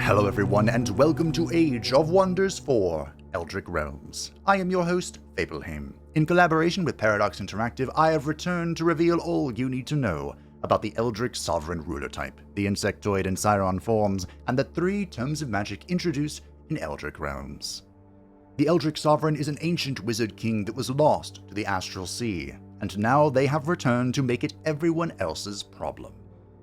Hello everyone, and welcome to Age of Wonders 4, Eldritch Realms. I am your host, Fableheim. In collaboration with Paradox Interactive, I have returned to reveal all you need to know about the Eldritch Sovereign ruler type, the Insectoid and Siron forms, and the 3 Tomes of Magic introduced in Eldritch Realms. The Eldritch Sovereign is an ancient wizard king that was lost to the Astral Sea, and now they have returned to make it everyone else's problem.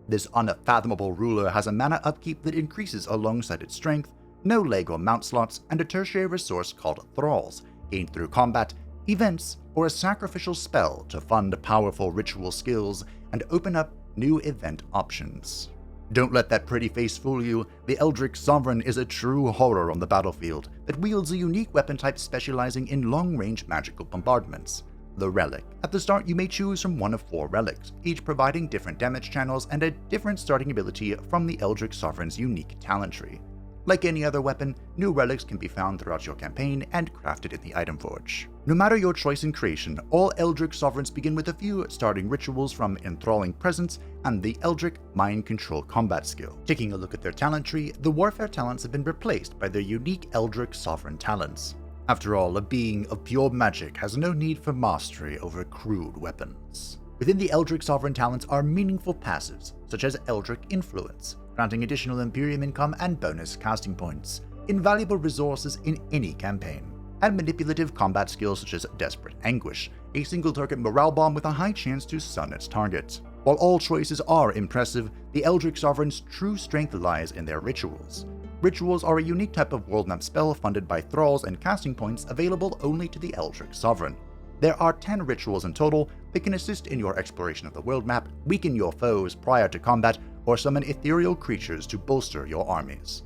This unfathomable ruler has a mana upkeep that increases alongside its strength, no leg or mount slots, and a tertiary resource called Thralls, gained through combat, events, or a sacrificial spell to fund powerful ritual skills and open up new event options. Don't let that pretty face fool you. The Eldritch Sovereign is a true horror on the battlefield that wields a unique weapon type specializing in long-range magical bombardments. The Relic. At the start, you may choose from one of 4 relics, each providing different damage channels and a different starting ability from the Eldritch Sovereign's unique talent tree. Like any other weapon, new relics can be found throughout your campaign and crafted in the item forge. No matter your choice in creation, all Eldritch Sovereigns begin with a few starting rituals from Enthralling Presence and the Eldritch Mind Control combat skill. Taking a look at their talent tree, the warfare talents have been replaced by their unique Eldritch Sovereign talents. After all, a being of pure magic has no need for mastery over crude weapons. Within the Eldritch Sovereign talents are meaningful passives, such as Eldritch Influence, granting additional Imperium income and bonus casting points, invaluable resources in any campaign, and manipulative combat skills such as Desperate Anguish, a single target morale bomb with a high chance to stun its target. While all choices are impressive, the Eldritch Sovereign's true strength lies in their rituals. Rituals are a unique type of world map spell funded by thralls and casting points available only to the Eldritch Sovereign. There are 10 rituals in total that can assist in your exploration of the world map, weaken your foes prior to combat, or summon ethereal creatures to bolster your armies.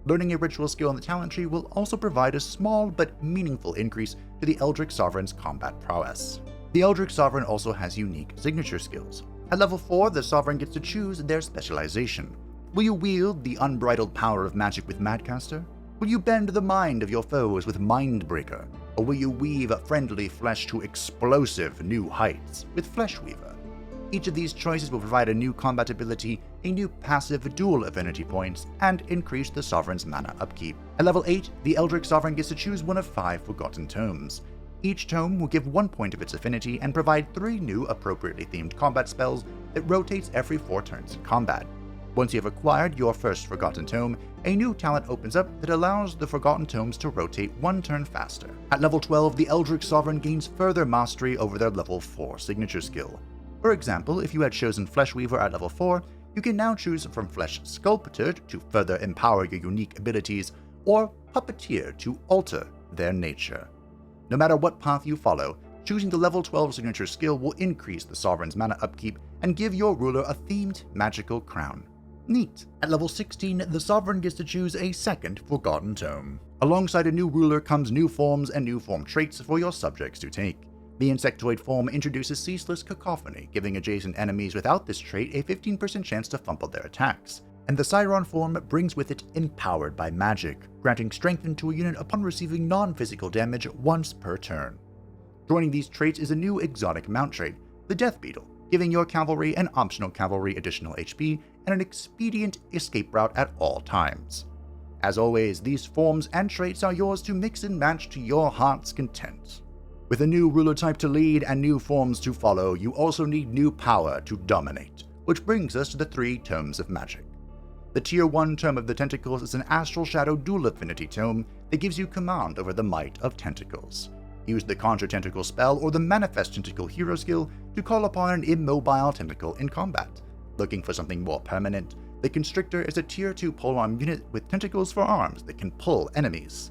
Learning a ritual skill in the talent tree will also provide a small but meaningful increase to the Eldritch Sovereign's combat prowess. The Eldritch Sovereign also has unique signature skills. At level 4, the Sovereign gets to choose their specialization. Will you wield the unbridled power of magic with Madcaster? Will you bend the mind of your foes with Mindbreaker? Or will you weave friendly flesh to explosive new heights with Fleshweaver? Each of these choices will provide a new combat ability, a new passive dual affinity points, and increase the Sovereign's mana upkeep. At level 8, the Eldritch Sovereign gets to choose one of 5 Forgotten Tomes. Each tome will give 1 point of its affinity and provide 3 new appropriately themed combat spells that rotates every 4 turns in combat. Once you have acquired your first Forgotten Tome, a new talent opens up that allows the Forgotten Tomes to rotate 1 turn faster. At level 12, the Eldritch Sovereign gains further mastery over their level 4 signature skill. For example, if you had chosen Fleshweaver at level 4, you can now choose from Flesh Sculptor to further empower your unique abilities, or Puppeteer to alter their nature. No matter what path you follow, choosing the level 12 signature skill will increase the Sovereign's mana upkeep and give your ruler a themed magical crown. Neat. At level 16, the Sovereign gets to choose a second Forgotten Tome. Alongside a new ruler comes new forms and new form traits for your subjects to take. The Insectoid form introduces Ceaseless Cacophony, giving adjacent enemies without this trait a 15% chance to fumble their attacks. And the Siron form brings with it Empowered by Magic, granting strength to a unit upon receiving non-physical damage once per turn. Joining these traits is a new exotic mount trait, the Death Beetle, giving your cavalry and optional cavalry additional HP and an expedient escape route at all times. As always, these forms and traits are yours to mix and match to your heart's content. With a new ruler type to lead and new forms to follow, you also need new power to dominate, which brings us to the 3 Tomes of Magic. The Tier 1 Tome of the Tentacles is an Astral Shadow dual affinity tome that gives you command over the might of tentacles. Use the Conjure Tentacle spell or the Manifest Tentacle hero skill to call upon an immobile tentacle in combat. Looking for something more permanent, the Constrictor is a Tier 2 polearm unit with tentacles for arms that can pull enemies.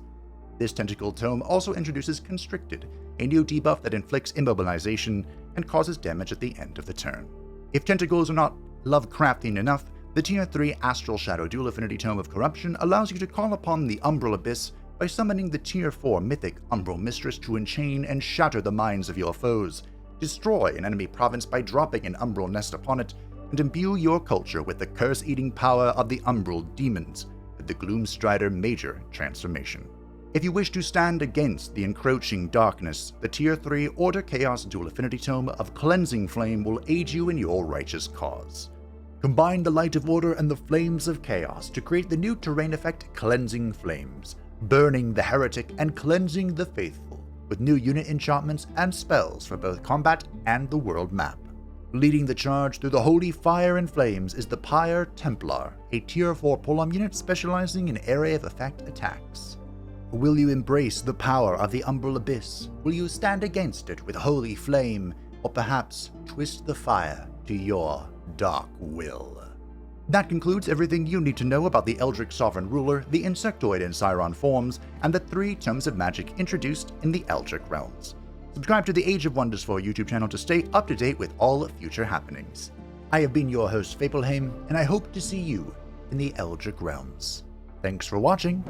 This tentacle tome also introduces Constricted, a new debuff that inflicts immobilization and causes damage at the end of the turn. If tentacles are not Lovecraftian enough, the Tier 3 Astral Shadow dual affinity Tome of Corruption allows you to call upon the Umbral Abyss by summoning the Tier 4 mythic Umbral Mistress to enchain and shatter the minds of your foes, destroy an enemy province by dropping an Umbral nest upon it, and imbue your culture with the curse-eating power of the Umbral Demons with the Gloomstrider Major transformation. If you wish to stand against the encroaching darkness, the Tier 3 Order Chaos dual affinity Tome of Cleansing Flame will aid you in your righteous cause. Combine the light of order and the flames of chaos to create the new terrain effect Cleansing Flames, burning the heretic and cleansing the faithful, with new unit enchantments and spells for both combat and the world map. Leading the charge through the holy fire and flames is the Pyre Templar, a tier 4 pull-on unit specializing in area of effect attacks. Will you embrace the power of the Umbral Abyss? Will you stand against it with holy flame, or perhaps twist the fire to your dark will? That concludes everything you need to know about the Eldritch Sovereign Ruler, the Insectoid and Siron forms, and the 3 Tomes of Magic introduced in the Eldritch Realms. Subscribe to the Age of Wonders 4 YouTube channel to stay up to date with all future happenings. I have been your host Fableheim, and I hope to see you in the Eldritch Realms. Thanks for watching.